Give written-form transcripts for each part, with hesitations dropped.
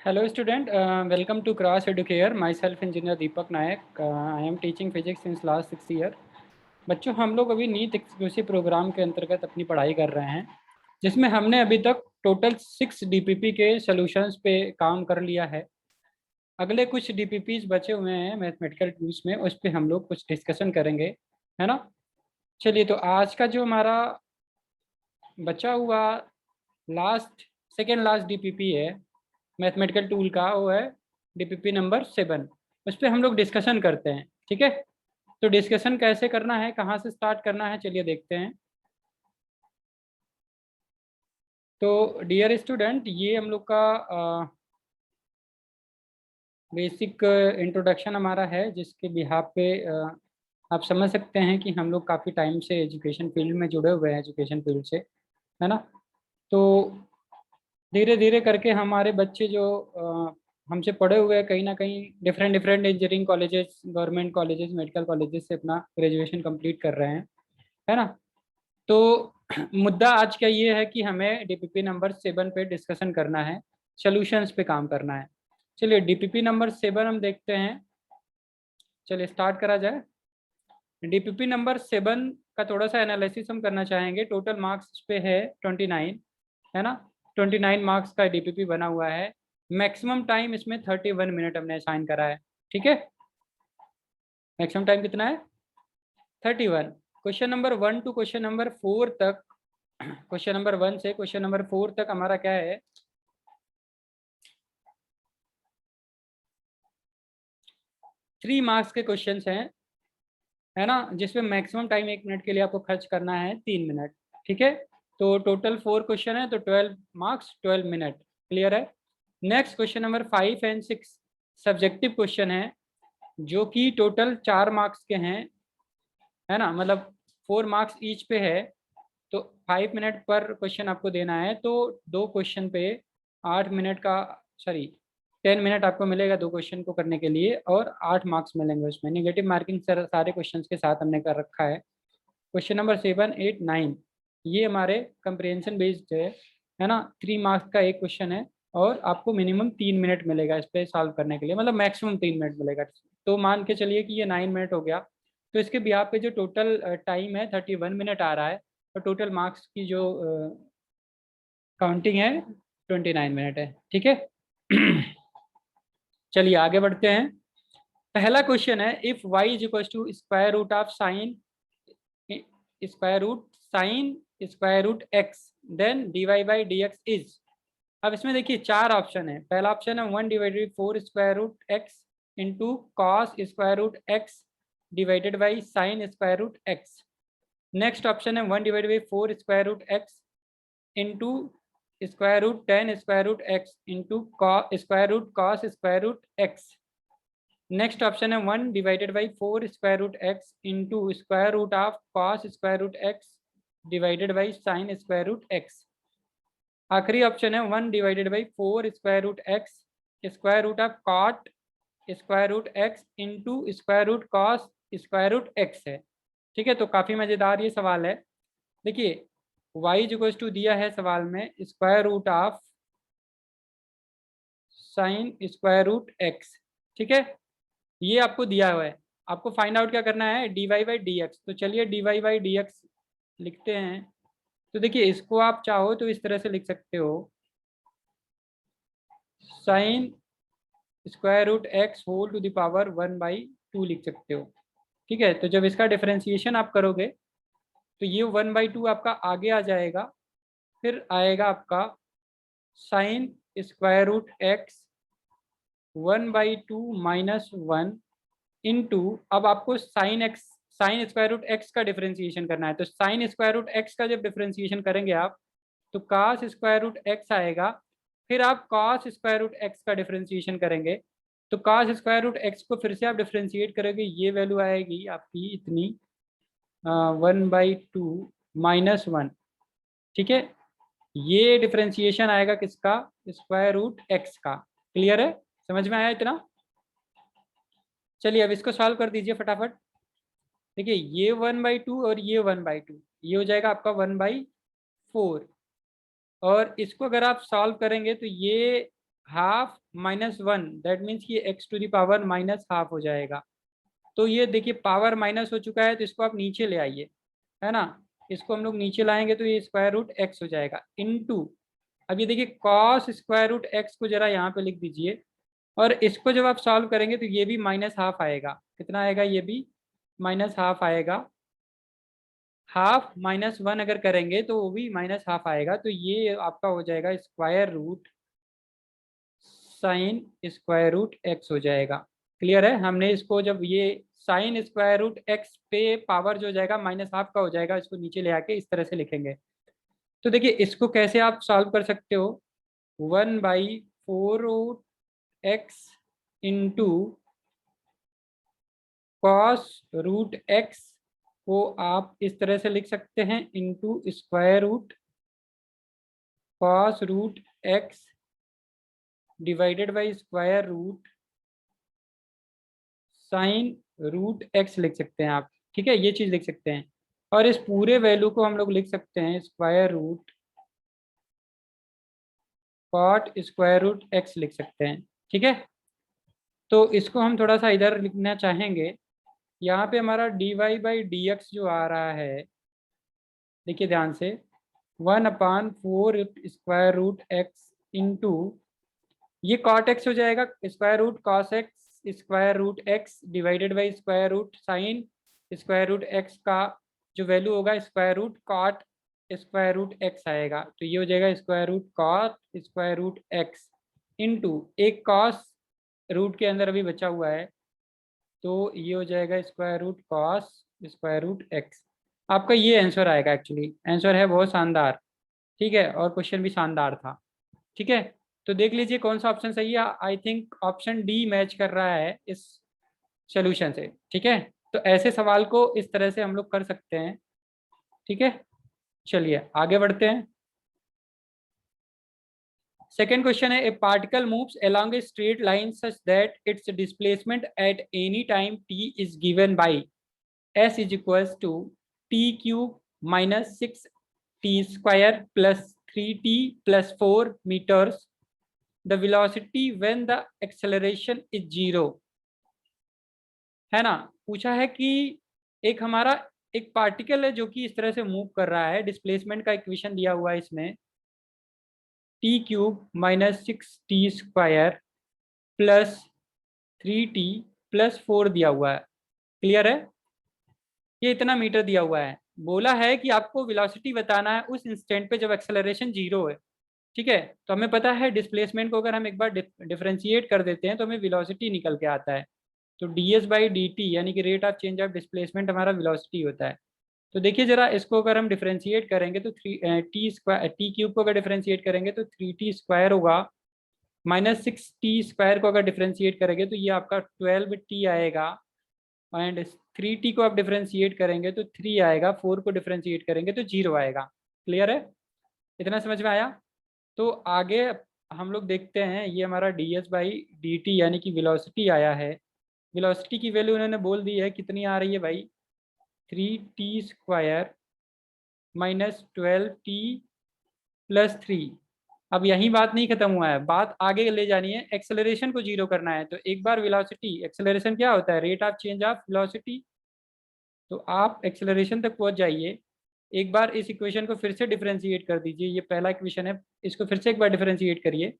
Hello student, welcome to Cross Educare. Myself engineer Deepak Nayak. I am teaching physics since last 6 year. बच्चों हम लोग अभी NEET exclusive programme के अंतर्गत अपनी पढ़ाई कर रहे हैं, जिसमें हमने अभी तक टोटल 6 डीपीपी के सॉल्यूशंस पे काम कर लिया है। अगले कुछ डीपीपीज बचे हुए हैं मैथमेटिकल टूल्स में, उस पे हम लोग कुछ डिस्कशन करेंगे, है ना। चलिए, तो आज का जो हमारा बचा हुआ लास्ट सेकेंड लास्ट डीपीपी है मैथमेटिकल टूल का, वो है डीपीपी नंबर 7। उस पर हम लोग डिस्कशन करते हैं, ठीक है। तो डिस्कशन कैसे करना है, कहाँ से स्टार्ट करना है, चलिए देखते हैं। तो डियर स्टूडेंट, ये हम लोग का बेसिक इंट्रोडक्शन हमारा है, जिसके बिहाफ पे आप समझ सकते हैं कि हम लोग काफ़ी टाइम से एजुकेशन फील्ड में जुड़े हुए हैं, एजुकेशन फील्ड से, है ना। तो धीरे धीरे करके हमारे बच्चे जो हमसे पढ़े हुए हैं, कहीं ना कहीं different different engineering colleges, government colleges, medical colleges से अपना ग्रेजुएशन कंप्लीट कर रहे हैं, है ना। तो मुद्दा आज का ये है कि हमें डीपीपी नंबर 7 पे डिस्कशन करना है, सॉल्यूशंस पे काम करना है। चलिए डीपीपी नंबर 7 हम देखते हैं, चलिए स्टार्ट करा जाए। डीपीपी नंबर 7 का थोड़ा सा एनालिसिस हम करना चाहेंगे। टोटल मार्क्स पे है 29, है ना। 29 मार्क्स का डीपीपी बना हुआ है। मैक्सिमम टाइम इसमें 31 मिनट हमने असाइन करा है, ठीक है। मैक्सिमम टाइम कितना है? 31। Question number 1 to question number 4 तक, क्वेश्चन नंबर 1 से क्वेश्चन नंबर 4 तक हमारा क्या है, 3 मार्क्स के क्वेश्चन हैं, है ना, जिसमें मैक्सिमम टाइम 1 मिनट के लिए आपको खर्च करना है 3 मिनट, ठीक है। तो टोटल 4 क्वेश्चन है, तो 12 मार्क्स 12 मिनट, क्लियर है। Next question number 5 and 6 subjective question है, जो कि टोटल 4 मार्क्स के हैं, है ना, मतलब 4 मार्क्स ईच पे है। तो 5 मिनट पर क्वेश्चन आपको देना है, तो 2 क्वेश्चन पे 8 मिनट का, सॉरी 10 मिनट आपको मिलेगा 2 क्वेश्चन को करने के लिए, और 8 मार्क्स मिलेंगे उसमें। नेगेटिव मार्किंग सारे क्वेश्चन के साथ हमने कर रखा है। क्वेश्चन नंबर 7, 8, 9 ये हमारे कंप्रिहेंशन बेस्ड है ना। 3 मार्क्स का एक क्वेश्चन है, और आपको मिनिमम 3 मिनट मिलेगा इस पे सॉल्व करने के लिए, मतलब मैक्सिमम 3 मिनट मिलेगा। तो मान के चलिए कि ये 9 मिनट हो गया, तो इसके बिहाफ पे जो टोटल टाइम है 31 मिनट आ रहा है, और टोटल मार्क्स की जो काउंटिंग है 29 मिनट है, ठीक है। चलिए आगे बढ़ते हैं। पहला क्वेश्चन है, if y is equal to square root of sine square root x, then dy by D X is. अब इसमें देखिए 4 ऑप्शन है। पहला ऑप्शन है 1/4 square root x into cos square root x divided by sine square root x. Next option है 1/4 square root x into square root tan square root x into square root cos square root x. Next option है 1/4 square root x into square root of cos square root x divided by sine square root x. आखिरी option है 1/4 square root x square root of cot square root x into square root cos square root x है, ठीक है। तो काफ़ी मज़ेदार ये सवाल है। देखिए y इक्वल्स टू दिया है सवाल में square root of sine square root x, ठीक है। ये आपको दिया हुआ है, आपको फाइंड आउट क्या करना है, D Y by D X. तो चलिए D Y by D X लिखते हैं। तो देखिए इसको आप चाहो तो इस तरह से लिख सकते हो, sine square root x whole to the power 1/2 लिख सकते हो, ठीक है। तो जब इसका डिफरेंशिएशन आप करोगे, तो ये 1/2 आपका आगे आ जाएगा, फिर आएगा आपका sine square root x 1/2 minus 1 into, अब आपको साइन स्क्वायर रूट एक्स का डिफरेंशिएशन करना है। तो साइन स्क्वायर रूट एक्स का जब डिफरेंशिएशन करेंगे आप, तो कास स्क्वायर रूट एक्स आएगा, फिर आप कॉस स्क्वायर रूट एक्स का डिफरेंशिएशन करेंगे। तो कॉस स्क्वायर रूट एक्स को फिर से आप डिफरेंशिएट करोगे, ये वैल्यू आएगी आपकी इतनी 1/2 माइनस 1, ठीक है। ये डिफरेंशिएशन आएगा किसका, स्क्वायर रूट एक्स का। क्लियर है, समझ में आया इतना? चलिए अब इसको सॉल्व कर दीजिए फटाफट। देखिए ये 1/2 और ये 1/2, ये हो जाएगा आपका 1/4। और इसको अगर आप सॉल्व करेंगे तो ये half minus one, that means कि x to the power minus half हो जाएगा। तो ये देखिए पावर माइनस हो चुका है, तो इसको आप नीचे ले आइए, है ना। इसको हम लोग नीचे लाएंगे तो ये स्क्वायर रूट एक्स हो जाएगा इनटू, अब ये देखिए कॉस स्क्वायर रूट एक्स को जरा यहाँ पे लिख दीजिए, और इसको जब आप सॉल्व करेंगे तो ये भी माइनस हाफ आएगा। कितना आएगा? ये भी माइनस हाफ आएगा। हाफ माइनस वन अगर करेंगे तो वो भी माइनस हाफ आएगा, तो ये आपका हो जाएगा square root sine square root x हो जाएगा। क्लियर है? हमने इसको जब ये साइन स्क्वायर रूट एक्स पे पावर जो हो जाएगा माइनस हाफ का हो जाएगा, इसको नीचे ले आके इस तरह से लिखेंगे। तो देखिए इसको कैसे आप सॉल्व कर सकते हो, 1/4 root x into cos root x को आप इस तरह से लिख सकते हैं, into square root cos root x divided by square root sine root x लिख सकते हैं आप। ठीक है, ये चीज लिख सकते हैं। और इस पूरे वैल्यू को हम लोग लिख सकते हैं square root cot square root x लिख सकते हैं। ठीक है, तो इसको हम थोड़ा सा इधर लिखना चाहेंगे। यहाँ पे हमारा d Y by D x जो आ रहा है, देखिए ध्यान से, 1/4 स्क्वायर रूट एक्स इंटू, ये कॉट एक्स हो जाएगा, square root cos x square root x divided by square root sine square root x का जो वैल्यू होगा square root cot square root x आएगा। तो ये हो जाएगा square root cot square root x into एक कॉस रूट के अंदर अभी बचा हुआ है, तो ये हो जाएगा square root cos square root x. आपका ये आंसर आएगा। एक्चुअली आंसर है बहुत शानदार। ठीक है, और क्वेश्चन भी शानदार था। ठीक है, तो देख लीजिए कौन सा ऑप्शन सही है। I think option D match कर रहा है इस सोल्यूशन से। ठीक है, तो ऐसे सवाल को इस तरह से हम लोग कर सकते हैं। ठीक है, चलिए आगे बढ़ते हैं। सेकेंड क्वेश्चन है, a particle moves along a straight line such that its displacement at any time t is given by s is equals to t cube minus 6t² plus 3t+4 metres, the velocity when the acceleration is 0। है ना। पूछा है कि एक हमारा एक particle है जो कि इस तरह से मूव कर रहा है, डिस्प्लेसमेंट का इक्वेशन दिया हुआ है इसमें, t³ -6t² प्लस 3t+4 दिया हुआ है। क्लियर है? ये इतना मीटर दिया हुआ है। बोला है कि आपको वेलोसिटी बताना है उस इंस्टेंट पे जब एक्सेलरेशन 0 है। ठीक है, तो हमें पता है डिस्प्लेसमेंट को अगर हम एक बार डिफरेंशिएट कर देते हैं तो हमें वेलोसिटी निकल के आता है। तो ds/dt यानी कि rate of change of displacement हमारा वेलोसिटी होता है। तो देखिए जरा इसको अगर हम डिफरेंशिएट करेंगे तो t³ को अगर डिफरेंशिएट करेंगे तो 3t² होगा, -6t² को अगर डिफरेंशिएट करेंगे तो ये आपका 12t आएगा, एंड 3t को आप डिफरेंशिएट करेंगे तो 3 आएगा, 4 को डिफरेंशिएट करेंगे तो 0 आएगा। क्लियर है? इतना समझ में आया? तो आगे हम लोग देखते हैं, ये हमारा ds/dt यानी कि वेलोसिटी आया है। वेलोसिटी की वैल्यू उन्होंने बोल दी है, कितनी आ रही है भाई, 3t² -12t+3। अब यही बात नहीं खत्म हुआ है, बात आगे ले जानी है, एक्सेलरेशन को 0 करना है। तो एक बार वेलोसिटी, एक्सेलरेशन क्या होता है, rate of change of velocity. तो आप एक्सेलरेशन तक पहुंच जाइए। एक बार इस इक्वेशन को फिर से डिफरेंशिएट कर दीजिए, ये पहला इक्वेशन है, इसको फिर से एक बार डिफरेंशिएट करिए।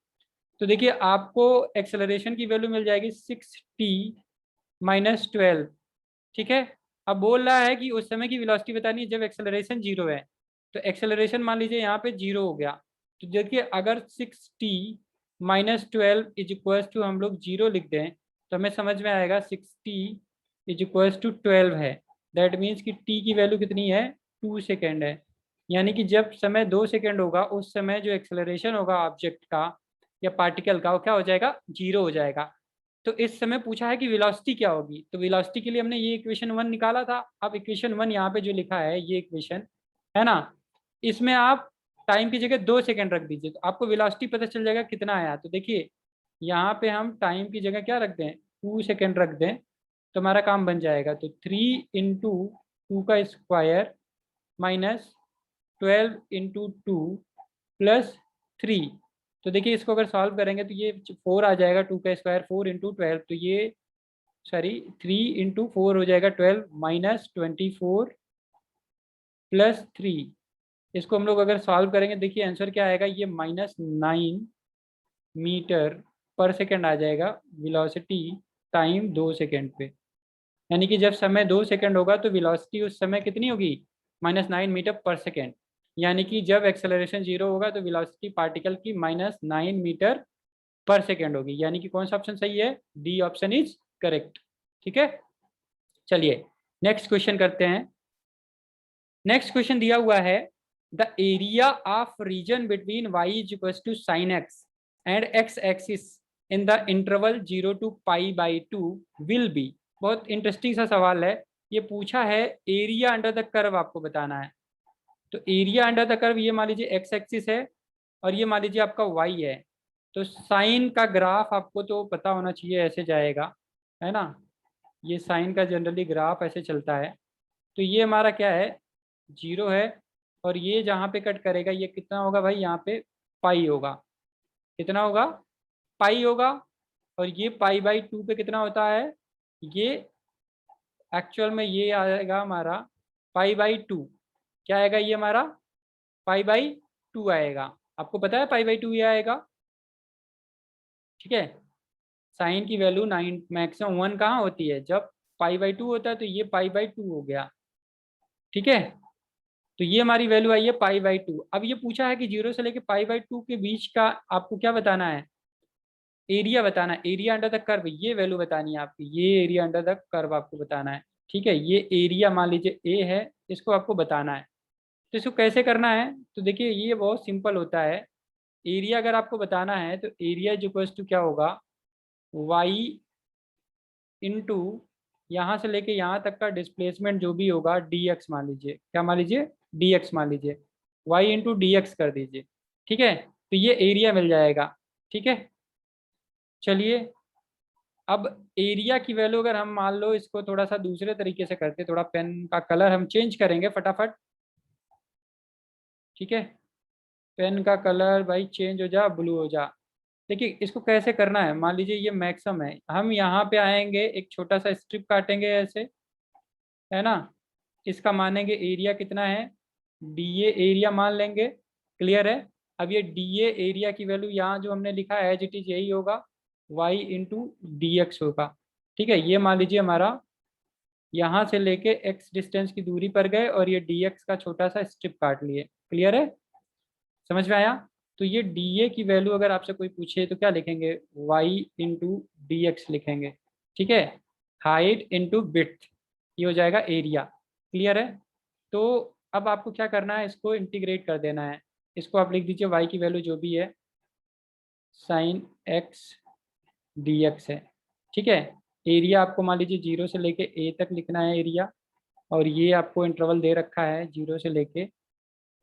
तो देखिए आपको एक्सेलरेशन की वैल्यू मिल जाएगी 6t-12। ठीक है, अब बोल रहा है कि उस समय की वेलोसिटी बतानी है जब एक्सेलरेशन 0 है। तो एक्सेलरेशन मान लीजिए यहाँ पे 0 हो गया, तो देखिए अगर 6t-12 इज इक्वल्स टू हम लोग 0 लिख दें तो हमें समझ में आएगा 6t इज इक्वल्स टू 12 है। दैट मीन्स कि t की वैल्यू कितनी है, 2 सेकेंड है। यानी कि जब समय 2 सेकेंड होगा उस समय जो एक्सेलरेशन होगा ऑब्जेक्ट का या पार्टिकल का, वो क्या हो जाएगा, 0 हो जाएगा। तो इस समय पूछा है कि वेलोसिटी क्या होगी, तो वेलोसिटी के लिए हमने ये इक्वेशन 1 निकाला था। अब इक्वेशन 1 यहाँ पे जो लिखा है ये इक्वेशन है ना, इसमें आप टाइम की जगह 2 सेकेंड रख दीजिए तो आपको वेलोसिटी पता चल जाएगा कितना आया। तो देखिए यहाँ पे हम टाइम की जगह क्या रख दें, 2 सेकेंड रख दें तो हमारा काम बन जाएगा। तो 3 × 2² -12 × 2 +3, तो देखिए इसको अगर सॉल्व करेंगे तो ये 4 आ जाएगा, 2 का स्क्वायर 4 इंटू 12, तो ये सॉरी 3 इंटू 4 हो जाएगा 12 माइनस 24 प्लस 3। इसको हम लोग अगर सॉल्व करेंगे देखिए आंसर क्या आएगा, ये -9 मीटर पर सेकेंड आ जाएगा वेलोसिटी टाइम 2 सेकेंड पे। यानी कि जब समय 2 सेकेंड होगा तो वेलोसिटी उस समय कितनी होगी, -9 मीटर पर सेकेंड। यानी कि जब एक्सेलरेशन 0 होगा तो वेलोसिटी पार्टिकल की -9 मीटर पर सेकेंड होगी। यानी कि कौन सा ऑप्शन सही है, डी ऑप्शन इज करेक्ट। ठीक है, चलिए नेक्स्ट क्वेश्चन करते हैं। नेक्स्ट क्वेश्चन दिया हुआ है, the area of region between y is equal to sine x and x axis in the interval 0 to π/2 will be. बहुत इंटरेस्टिंग सा सवाल है। ये पूछा है एरिया अंडर द कर्व आपको बताना है। तो एरिया अंडर द कर्व ये मान लीजिए एक्स एक्सिस है और ये मान लीजिए आपका वाई है। तो साइन का ग्राफ आपको तो पता होना चाहिए, ऐसे जाएगा, है ना। ये साइन का जनरली ग्राफ ऐसे चलता है। तो ये हमारा क्या है, 0 है, और ये जहाँ पे कट करेगा ये कितना होगा भाई, यहाँ पे पाई होगा। कितना होगा, पाई होगा। और ये π/2 पे कितना होता है, ये एक्चुअल में ये आएगा हमारा π/2। क्या आएगा ये हमारा π/2 आएगा। आपको पता है π/2 ये आएगा। ठीक है, साइन की वैल्यू 9 मैक्सिमम 1 कहाँ होती है, जब π/2 होता है, तो ये π/2 हो गया। ठीक है, तो ये हमारी वैल्यू आई है π/2। अब ये पूछा है कि 0 से लेके π/2 के बीच का आपको क्या बताना है, एरिया बताना है। एरिया अंडर द कर्व ये वैल्यू बतानी है आपकी, ये एरिया अंडर द कर्व आपको बताना है। ठीक है, ये एरिया मान लीजिए ए है, इसको आपको बताना है। तो इसको कैसे करना है, तो देखिए ये बहुत सिंपल होता है। एरिया अगर आपको बताना है तो एरिया जो इक्वल्स टू क्या होगा, वाई इंटू यहाँ से लेके यहाँ तक का डिस्प्लेसमेंट जो भी होगा डी एक्स मान लीजिए, क्या मान लीजिए, डी एक्स मान लीजिए, वाई इंटू डी एक्स कर दीजिए। ठीक है, तो ये एरिया मिल जाएगा। ठीक है, चलिए अब एरिया की वैल्यू अगर हम मान लो इसको थोड़ा सा दूसरे तरीके से करते, थोड़ा पेन का कलर हम चेंज करेंगे फटाफट। ठीक है, पेन का कलर भाई चेंज हो जा, ब्लू हो जा। देखिए इसको कैसे करना है, मान लीजिए ये मैक्सिमम है, हम यहाँ पे आएंगे, एक छोटा सा स्ट्रिप काटेंगे ऐसे, है ना। इसका मानेंगे एरिया कितना है, डी ए एरिया मान लेंगे। क्लियर है। अब ये डी ए एरिया की वैल्यू यहाँ जो हमने लिखा है एज इट इज यही होगा, वाई इंटू डी एक्स होगा। ठीक है, ये मान लीजिए हमारा यहाँ से लेके एक्स डिस्टेंस की दूरी पर गए और ये डी एक्स का छोटा सा स्ट्रिप काट लिए। क्लियर है, समझ में आया। तो ये डी ए की वैल्यू अगर आपसे कोई पूछे तो क्या लिखेंगे, वाई इंटू डी एक्स लिखेंगे। ठीक है, हाइट इंटू विड्थ, ये हो जाएगा एरिया। क्लियर है। तो अब आपको क्या करना है, इसको इंटीग्रेट कर देना है। इसको आप लिख दीजिए वाई की वैल्यू जो भी है साइन एक्स डी एक्स है। ठीक है, एरिया आपको मान लीजिए 0 से लेके ए तक लिखना है एरिया, और ये आपको इंटरवल दे रखा है 0 से लेके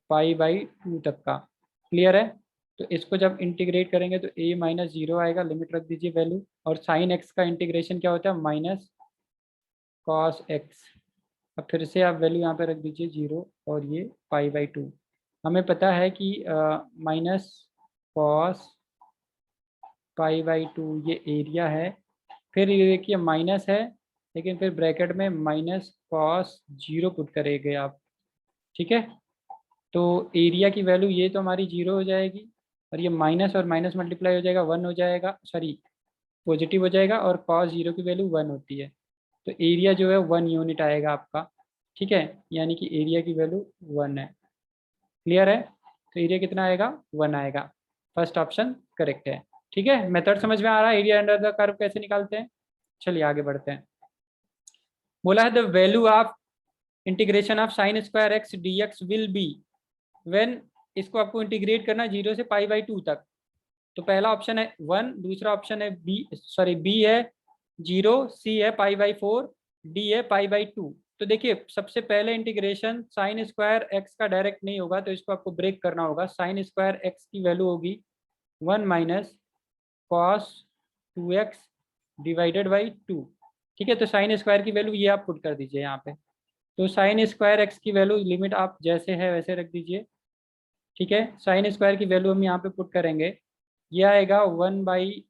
π/2 तक का। क्लियर है। तो इसको जब इंटीग्रेट करेंगे तो a -0 आएगा, लिमिट रख दीजिए वैल्यू, और साइन एक्स का इंटीग्रेशन क्या होता है, माइनस कॉस एक्स। अब फिर से आप वैल्यू यहाँ पे रख दीजिए 0 और ये π/2। हमें पता है कि माइनस कॉस π/2 ये एरिया है। फिर ये देखिए माइनस है, लेकिन फिर ब्रैकेट में माइनस कॉस 0 पुट करेंगे आप। ठीक है, तो एरिया की वैल्यू ये तो हमारी 0 हो जाएगी, और ये माइनस और माइनस मल्टीप्लाई हो जाएगा 1 हो जाएगा, सॉरी पॉजिटिव हो जाएगा, और कॉस 0 की वैल्यू 1 होती है। तो एरिया जो है 1 यूनिट आएगा आपका। ठीक है, यानी कि एरिया की वैल्यू 1 है। क्लियर है, तो एरिया कितना आएगा, 1 आएगा। फर्स्ट ऑप्शन करेक्ट है। ठीक है, मेथड समझ में आ रहा है, एरिया अंडर द कर्व कैसे निकालते हैं। चलिए आगे बढ़ते हैं। बोला है the value of integration of sine square x D x will be when, इसको आपको इंटीग्रेट करना 0 से π/2 तक। तो पहला ऑप्शन है 1, दूसरा ऑप्शन है बी, सॉरी बी है 0, सी है π/4, डी है π/2। तो देखिए सबसे पहले इंटीग्रेशन साइन स्क्वायर एक्स का डायरेक्ट नहीं होगा, तो इसको आपको ब्रेक करना होगा। साइन स्क्वायर एक्स की वैल्यू होगी 1 minus cos 2x divided by 2। ठीक है, तो साइन स्क्वायर की वैल्यू ये आप पुट कर दीजिए यहाँ पे। तो साइन स्क्वायर एक्स की वैल्यू लिमिट आप जैसे है वैसे रख दीजिए। ठीक है, साइन स्क्वायर की वैल्यू हम यहाँ पे पुट करेंगे, ये आएगा 1 बाई,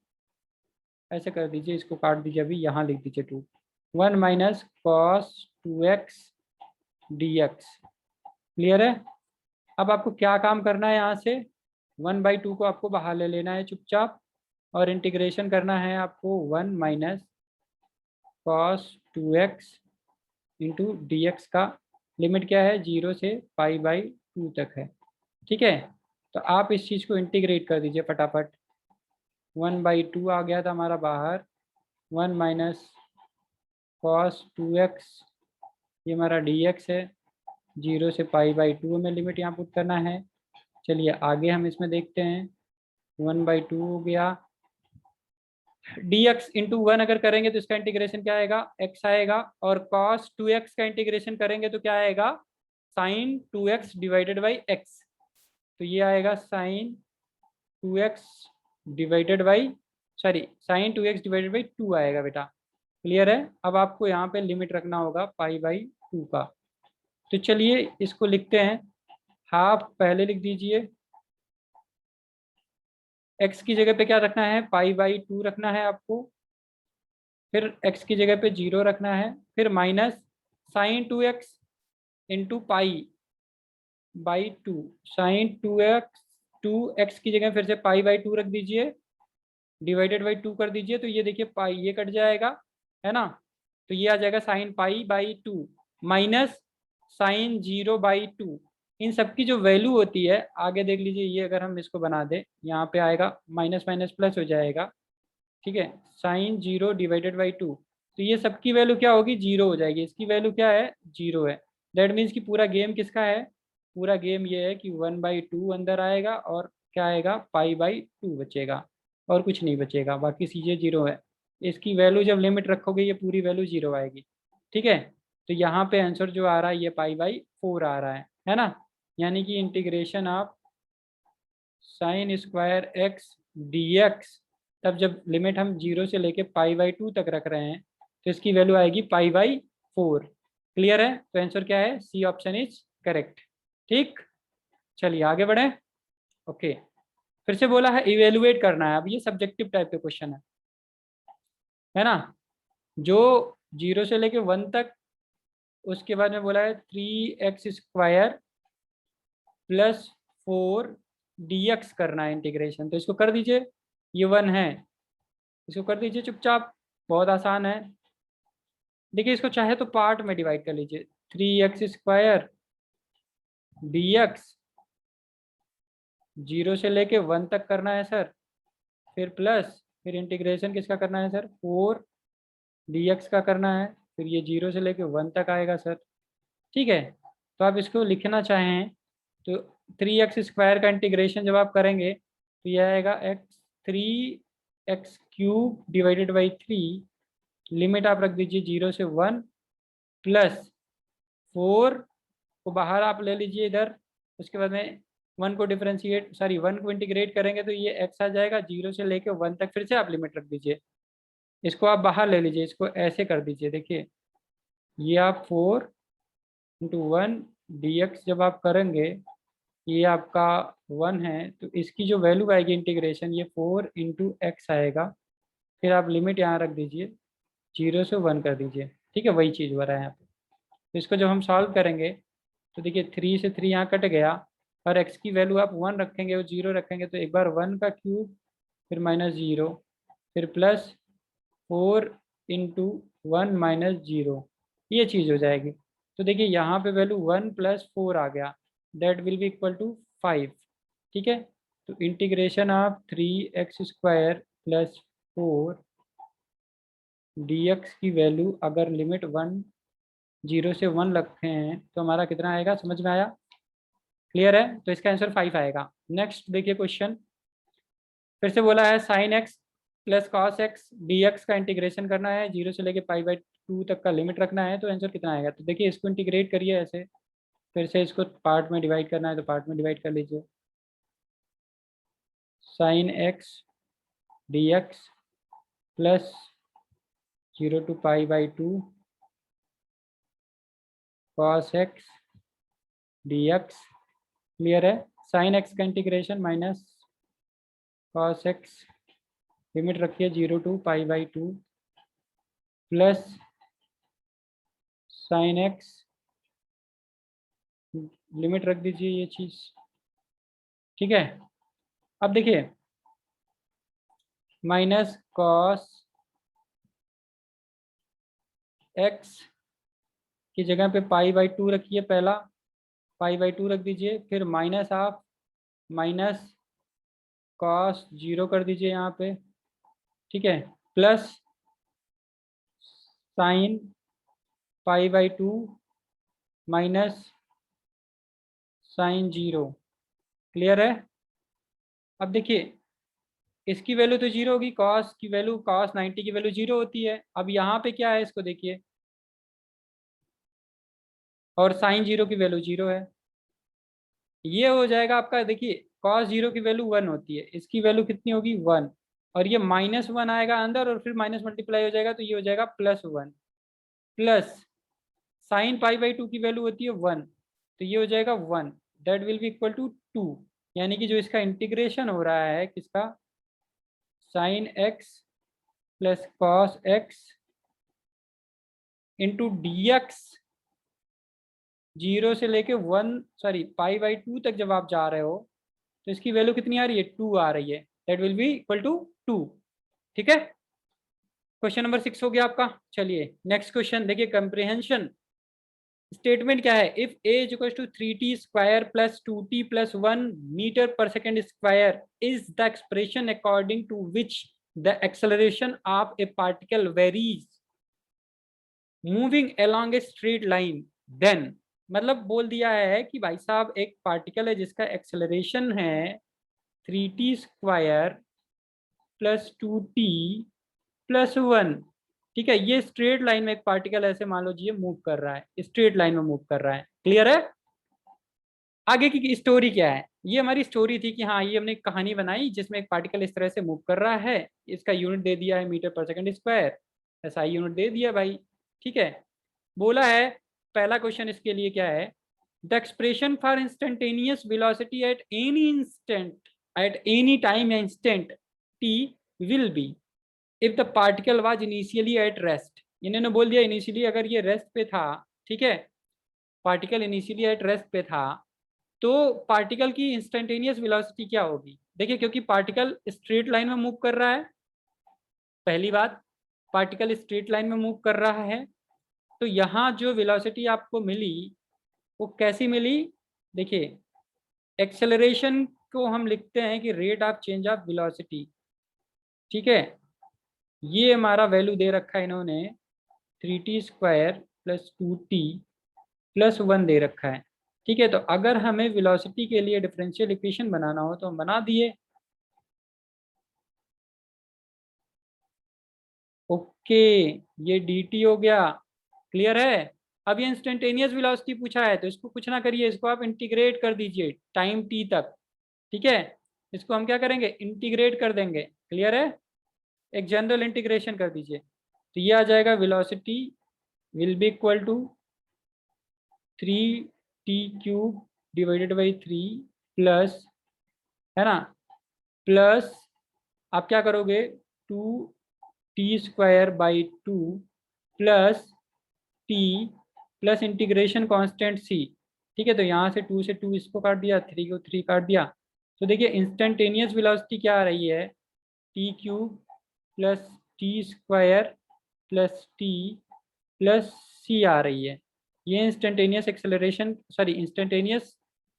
ऐसे कर दीजिए, इसको काट दीजिए, अभी यहाँ लिख दीजिए 2, 1 minus cos 2x dx। Clear है? अब आपको क्या काम करना है, यहाँ से 1/2 को आपको बाहर ले लेना है चुपचाप, और इंटीग्रेशन करना है आपको 1 minus cos 2x into d x का लिमिट क्या है, 0 से π/2 तक है। ठीक है, तो आप इस चीज़ को इंटीग्रेट कर दीजिए फटाफट। 1/2 आ गया था हमारा बाहर, 1 माइनस कॉस 2x, ये हमारा डी एक्स है, 0 से π/2 में लिमिट यहाँ पुट करना है। चलिए आगे हम इसमें देखते हैं, 1/2 हो गया, डी एक्स इंटू 1 अगर करेंगे तो इसका इंटीग्रेशन क्या आएगा, x आएगा, और cos 2x का इंटीग्रेशन करेंगे तो क्या आएगा, sin 2x divided by x. तो ये आएगा sin 2x divided by, sorry sin 2x divided by 2 आएगा बेटा। क्लियर है? अब आपको यहाँ पे लिमिट रखना होगा π/2 का। तो चलिए इसको लिखते हैं, हाफ पहले लिख दीजिए, x की जगह पे क्या रखना है, π/2 रखना है आपको, फिर x की जगह पे 0 रखना है, फिर minus sign 2x into π/2, sign 2x की जगह फिर से π/2 रख दीजिए, डिवाइडेड बाई 2 कर दीजिए, तो ये देखिए पाई ये कट जाएगा, है ना, तो ये आ जाएगा साइन π/2 माइनस साइन 0/2। इन सब की जो वैल्यू होती है, आगे देख लीजिए, ये अगर हम इसको बना दें, यहाँ पे आएगा माइनस माइनस प्लस हो जाएगा। ठीक है, साइन 0 डिवाइडेड बाई 2, तो ये सबकी वैल्यू क्या होगी, 0 हो जाएगी, इसकी वैल्यू क्या है, 0 है। दैट मीन्स कि पूरा गेम किसका है, पूरा गेम ये है कि 1/2 अंदर आएगा, और क्या आएगा, π/2 बचेगा, और कुछ नहीं बचेगा, बाकी चीज़ें 0 है। इसकी वैल्यू जब लिमिट रखोगे, ये पूरी वैल्यू 0 आएगी। ठीक है, तो यहाँ पे आंसर जो आ रहा है ये π/4 आ रहा है ना, यानी कि integration of sine square x D x, तब जब लिमिट हम 0 से लेके π/2 तक रख रहे हैं, तो इसकी वैल्यू आएगी π/4। क्लियर है? तो आंसर क्या है, सी ऑप्शन इज करेक्ट। ठीक, चलिए आगे बढ़े। ओके, फिर से बोला है इवेलुएट करना है, अब ये सब्जेक्टिव टाइप के क्वेश्चन है ना, जो 0 से लेके 1 तक, उसके बाद में बोला है 3x² प्लस 4 dx करना है इंटीग्रेशन, तो इसको कर दीजिए, ये 1 है, इसको कर दीजिए चुपचाप, बहुत आसान है। देखिए इसको चाहे तो पार्ट में डिवाइड कर लीजिए, 3x² dx 0 से लेके 1 तक करना है सर, फिर प्लस, फिर इंटीग्रेशन किसका करना है सर, 4 dx का करना है, फिर ये 0 से लेके 1 तक आएगा सर। ठीक है, तो आप इसको लिखना चाहें तो 3x² का इंटीग्रेशन जब आप करेंगे तो यह आएगा 3x³ डिवाइडेड बाई 3, लिमिट आप रख दीजिए 0 से 1, प्लस 4 को बाहर आप ले लीजिए इधर, उसके बाद में 1 को डिफ्रेंशिएट, सॉरी 1 को इंटीग्रेट करेंगे तो ये x आ जाएगा, 0 से लेके 1 तक फिर से आप लिमिट रख दीजिए, इसको आप बाहर ले लीजिए, इसको ऐसे कर दीजिए। देखिए ये आप 4 × 1 dx जब आप करेंगे, ये आपका 1 है, तो इसकी जो वैल्यू आएगी इंटीग्रेशन, ये 4 × x आएगा, फिर आप लिमिट यहाँ रख दीजिए, 0 से 1 कर दीजिए। ठीक है, वही चीज़ हो रहा है यहाँ पे। तो इसको जब हम सॉल्व करेंगे तो देखिए 3 से 3 यहाँ कट गया, और x की वैल्यू आप 1 रखेंगे और 0 रखेंगे, तो एक बार 1 का क्यूब, फिर माइनस 0, फिर प्लस 4 × 1 माइनस 0, ये चीज़ हो जाएगी। तो देखिए यहाँ पे वैल्यू 1 + 4 आ गया, that will be equal to 5। ठीक है, तो integration of 3x² plus 4 dx की वैल्यू अगर लिमिट 0 से 1 रखे हैं तो हमारा कितना आएगा, समझ में आया? क्लियर है? तो इसका आंसर 5 आएगा। नेक्स्ट देखिए क्वेश्चन, फिर से बोला है sine x plus cos x dx का इंटीग्रेशन करना है, 0 से लेके π/2 तक का लिमिट रखना है, तो आंसर कितना आएगा? तो देखिए इसको इंटीग्रेट करिए ऐसे, फिर से इसको पार्ट में डिवाइड करना है तो पार्ट में डिवाइड कर लीजिए, sine x dx plus 0 to π/2 cos x dx। Clear है? साइन x का integration minus cos x, limit रखिए 0 to π/2 plus sin x, limit रख दीजिए ये चीज, ठीक है। अब देखिए माइनस cos x की जगह पे π/2 रखिए, पहला π/2 रख दीजिए, फिर माइनस ऑफ माइनस cos 0 कर दीजिए यहाँ पे, ठीक है, plus sine π/2 minus sine 0। Clear है। अब देखिए इसकी वैल्यू तो 0 होगी, cos की वैल्यू cos 90 की वैल्यू 0 होती है। अब यहाँ पे क्या है इसको देखिए, और साइन 0 की वैल्यू 0 है। ये हो जाएगा आपका, देखिए cos 0 की वैल्यू 1 होती है, इसकी वैल्यू कितनी होगी 1, और ये -1 आएगा अंदर और फिर माइनस मल्टीप्लाई हो जाएगा, तो ये हो जाएगा +1 प्लस साइन π/2 की वैल्यू होती है 1, तो ये हो जाएगा 1, that will be equal to 2। यानी कि जो इसका इंटीग्रेशन हो रहा है किसका, sine x plus cos x into d x, 0 से लेके 1 π/2 तक जब आप जा रहे हो तो इसकी वैल्यू कितनी आ रही है, 2 आ रही है, that will be equal to 2। ठीक है, क्वेश्चन नंबर 6 हो गया आपका। चलिए नेक्स्ट क्वेश्चन देखिए, कंप्रिहेंशन स्टेटमेंट क्या है, if a is equal to 3t square plus 2t plus 1 metre पर second square is the expression according to which the acceleration of a particle varies moving along a straight line, then मतलब बोल दिया है कि भाई साहब एक particle है जिसका एक्सेलरेशन है 3t square plus 2t plus 1, ठीक है, ये स्ट्रेट लाइन में एक पार्टिकल ऐसे मान लो जी मूव कर रहा है, स्ट्रेट लाइन में मूव कर रहा है। क्लियर है। आगे की स्टोरी क्या है, ये हमारी स्टोरी थी कि हाँ ये हमने एक कहानी बनाई जिसमें एक पार्टिकल इस तरह से मूव कर रहा है, इसका यूनिट दे दिया है मीटर पर सेकंड स्क्वायर, ऐसा ही यूनिट दे दिया भाई, ठीक है। बोला है पहला क्वेश्चन इसके लिए क्या है, the expression for instantaneous velocity at any instant eight any time instant T will be if the particle was initially at rest. इन्होंने बोल दिया इनिशियली अगर ये रेस्ट पे था, ठीक है, पार्टिकल इनिशियली एट रेस्ट पे था, तो पार्टिकल की इंस्टेंटेनियस वेलोसिटी क्या होगी। देखिए क्योंकि पार्टिकल स्ट्रेट लाइन में मूव कर रहा है, पहली बात पार्टिकल स्ट्रेट लाइन में मूव कर रहा है, तो यहाँ जो वेलोसिटी आपको मिली वो कैसी मिली, देखिए एक्सेलरेशन को हम लिखते हैं कि rate of change of velocity, ठीक है, ये हमारा वैल्यू दे रखा है इन्होंने 3t square plus 2t plus 1 दे रखा है, ठीक है। तो अगर हमें वेलोसिटी के लिए डिफरेंशियल इक्वेशन बनाना हो तो हम बना दिए, ओके, ये dt हो गया। क्लियर है। अब ये इंस्टेंटेनियस वेलोसिटी पूछा है तो इसको कुछ ना करिए, इसको आप इंटीग्रेट कर दीजिए टाइम t तक, ठीक है, इसको हम क्या करेंगे इंटीग्रेट कर देंगे। क्लियर है, एक जनरल इंटीग्रेशन कर दीजिए, तो ये आ जाएगा velocity will be equal to 3t³ divided by 3 plus, है ना, प्लस आप क्या करोगे 2t square by 2 plus t plus integration constant c, ठीक है। तो यहाँ से 2 से 2 इसको काट दिया, 3 को 3 काट दिया, तो देखिए इंस्टेंटेनियस वेलोसिटी क्या आ रही है, t³ plus t square plus t plus c आ रही है। ये instantaneous acceleration sorry instantaneous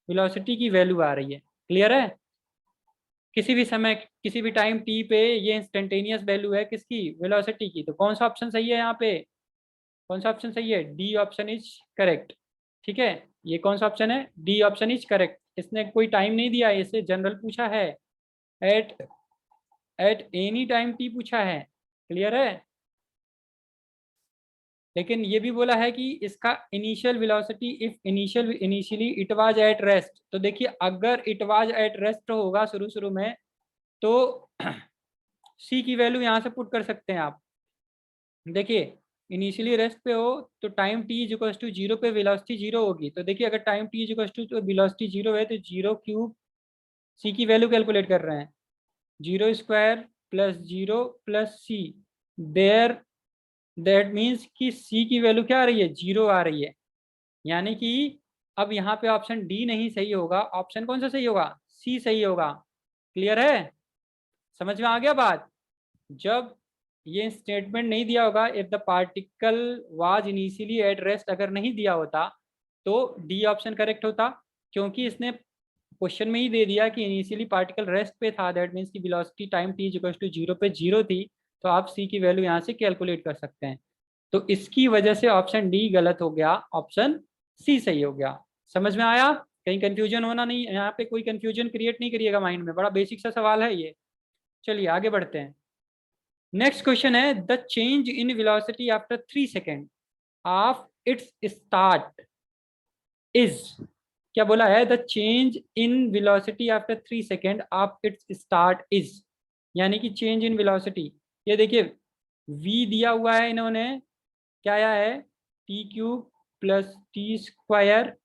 velocity की वैल्यू आ रही है। क्लियर है। किसी भी समय किसी भी टाइम टी पे ये इंस्टेंटेनियस वैल्यू है किसकी, वेलोसिटी की। तो कौन सा ऑप्शन सही है यहाँ पे, कौन सा ऑप्शन सही है, डी ऑप्शन इज करेक्ट, ठीक है। ये कौन सा ऑप्शन है, डी ऑप्शन इज करेक्ट। इसने कोई टाइम नहीं दिया, इसे जनरल पूछा है, at at any time t पूछा है। क्लियर है। लेकिन ये भी बोला है कि इसका initial velocity if initially it was at rest, तो देखिए अगर इट वाज एट रेस्ट होगा शुरू शुरू में तो सी की वैल्यू यहाँ से पुट कर सकते हैं आप। देखिए इनिशियली रेस्ट पे हो तो time t is equal to 0 पे वेलोसिटी 0 होगी, तो देखिए अगर time t is equal to velocity 0 है तो 0³ सी की वैल्यू कैलकुलेट कर रहे हैं, zero square plus zero plus C, there that means कि सी की वैल्यू क्या आ रही है, जीरो आ रही है। यानी कि अब यहाँ पे ऑप्शन डी नहीं सही होगा, ऑप्शन कौन सा सही होगा, सी सही होगा। क्लियर है, समझ में आ गया बात। जब ये स्टेटमेंट नहीं दिया होगा, if the particle was initially at rest, अगर नहीं दिया होता तो डी ऑप्शन करेक्ट होता, क्योंकि इसने क्वेश्चन में ही दे दिया कि इनिशियली पार्टिकल रेस्ट पे था, दैट मीन्स की velocity time t equal to zero पे जीरो थी, तो आप सी की वैल्यू यहाँ से कैलकुलेट कर सकते हैं। तो इसकी वजह से ऑप्शन डी गलत हो गया, ऑप्शन सी सही हो गया। समझ में आया, कहीं कंफ्यूजन होना नहीं, यहाँ पे कोई कंफ्यूजन क्रिएट नहीं करिएगा माइंड में, बड़ा बेसिक सा सवाल है ये। चलिए आगे बढ़ते हैं। नेक्स्ट क्वेश्चन है, the change in velocity after 3 second of its start is, क्या बोला है, the change in velocity after 3 second of its start is, यानी कि चेंज इन वेलोसिटी, ये देखिए v दिया हुआ है इन्होंने, क्या आया है, T cube plus t square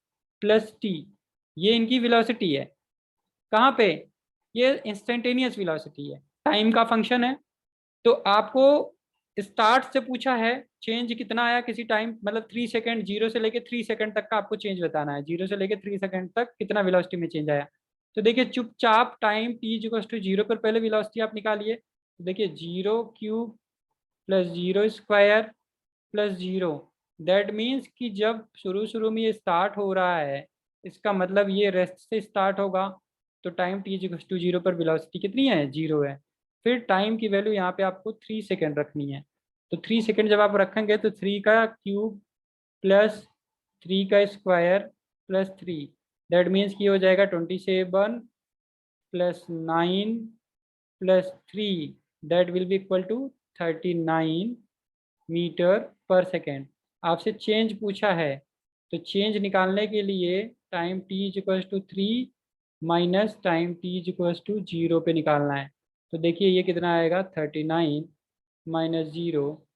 plus T, ये इनकी वेलोसिटी है। कहाँ पे, ये इंस्टेंटेनियस वेलोसिटी है, टाइम का फंक्शन है। तो आपको स्टार्ट से पूछा है चेंज कितना आया किसी टाइम, मतलब 3 सेकंड, जीरो से लेके 3 सेकंड तक का आपको चेंज बताना है, जीरो से लेके 3 सेकंड तक कितना वेलोसिटी में चेंज आया। तो देखिए चुपचाप time t equal to zero पर पहले वेलोसिटी आप निकालिए, तो देखिए zero cube plus zero square plus zero, that means कि जब शुरू शुरू में ये स्टार्ट हो रहा है, इसका मतलब ये रेस्ट से स्टार्ट होगा, तो time t equal to zero पर वेलोसिटी कितनी है, जीरो है। फिर टाइम की वैल्यू यहाँ पे आपको 3 सेकेंड रखनी है, तो 3 सेकेंड जब आप रखेंगे तो 3 का क्यूब प्लस 3 का स्क्वायर प्लस 3, दैट मीन्स कि हो जाएगा 27 plus 9 plus 3, that will be equal to 39 metre पर सेकेंड। आपसे चेंज पूछा है, तो चेंज निकालने के लिए time t is equal to 3 minus time t is equal to zero पे निकालना है। तो देखिए ये कितना आएगा, 39 माइनस जीरो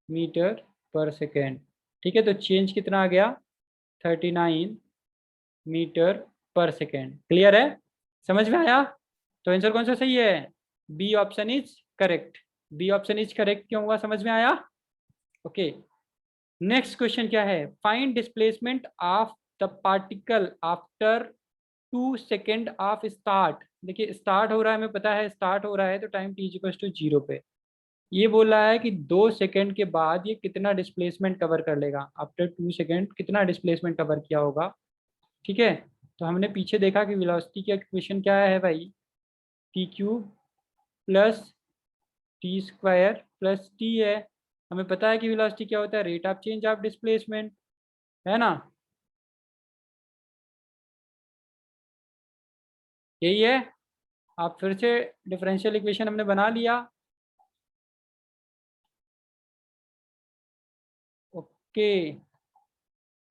मीटर पर सेकेंड। ठीक है, तो चेंज कितना आ गया, 39 मीटर पर सेकेंड। क्लियर है, समझ में आया। तो आंसर कौन सा सही है, B option is correct. B option is correct क्यों हुआ, समझ में आया। ओके, नेक्स्ट क्वेश्चन क्या है, find displacement of the particle after 2 second of start. देखिए स्टार्ट हो रहा है, हमें पता है स्टार्ट हो रहा है तो time t equal to zero पे, ये बोल रहा है कि 2 सेकेंड के बाद ये कितना डिस्प्लेसमेंट कवर कर लेगा, आफ्टर 2 सेकेंड कितना डिस्प्लेसमेंट कवर किया होगा। ठीक है, तो हमने पीछे देखा कि वेलोसिटी का इक्वेशन क्या है भाई, T cube plus t square plus T है। हमें पता है कि वेलोसिटी क्या होता है, rate of change of displacement, है ना, यही है। आप फिर से डिफरेंशियल इक्वेशन हमने बना लिया। ओके,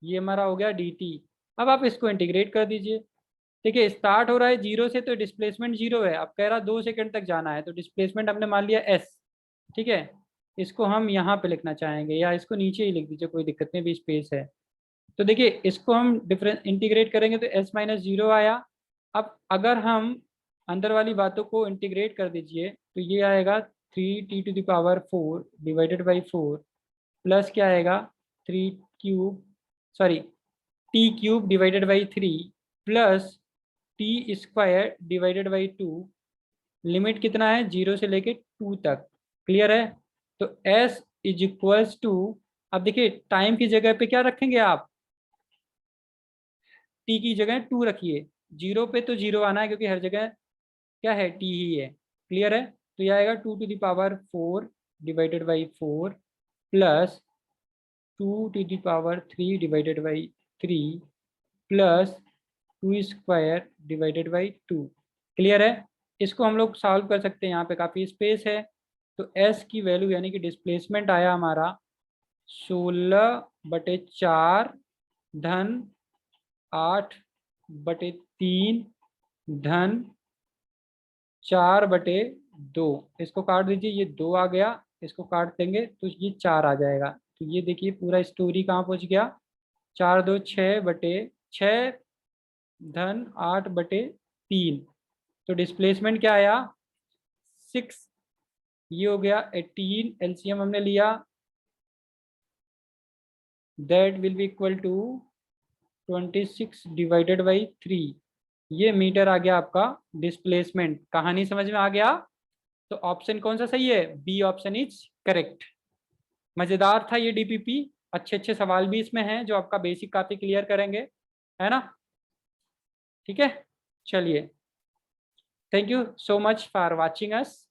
ये हमारा हो गया डी टी। अब आप इसको इंटीग्रेट कर दीजिए। देखिए स्टार्ट हो रहा है जीरो से, तो डिस्प्लेसमेंट जीरो है, अब कह रहा 2 सेकंड तक जाना है, तो डिस्प्लेसमेंट हमने मान लिया एस। ठीक है, इसको हम यहाँ पे लिखना चाहेंगे, या इसको नीचे ही लिख दीजिए, कोई दिक्कत नहीं, भी स्पेस है। तो देखिए इसको हम डिफरेंस इंटीग्रेट करेंगे तो एस माइनस जीरो आया। अब अगर हम अंदर वाली बातों को इंटीग्रेट कर दीजिए, तो ये आएगा 3 t⁴ डिवाइडेड बाई 4 प्लस क्या आएगा, 3 cube, sorry T cube divided by 3 plus t square divided by 2, limit कितना है, जीरो से लेके 2 तक। क्लियर है, तो s इज इक्वल्स टू, अब देखिए टाइम की जगह पे क्या रखेंगे आप, t की जगह 2 रखिए, जीरो पे तो जीरो आना है क्योंकि हर जगह क्या है, t ही है। क्लियर है, तो यह आएगा 2⁴ divided by 4 plus 2⁻³ divided by 3 plus 2² divided by 2। Clear है, इसको हम लोग सॉल्व कर सकते हैं, यहाँ पे काफ़ी स्पेस है। तो s की वैल्यू यानी कि डिस्प्लेसमेंट आया हमारा 16/4 धन 8/3 धन 4/2। इसको काट दीजिए, ये 2 आ गया, इसको काट देंगे तो ये 4 आ जाएगा। तो ये देखिए पूरा स्टोरी कहाँ पहुँच गया, 4×2 6/6 धन 8/3। तो डिस्प्लेसमेंट क्या आया, 6, ये हो गया 18, एलसीएम हमने लिया, that will be equal to 26 divided by 3। ये मीटर आ गया आपका डिस्प्लेसमेंट। कहानी समझ में आ गया? तो ऑप्शन कौन सा सही है? B option is correct. मजेदार था ये डीपीपी, अच्छे अच्छे सवाल भी इसमें हैं जो आपका बेसिक काफी क्लियर करेंगे, है ना? ठीक है, चलिए, thank you so much for watching us.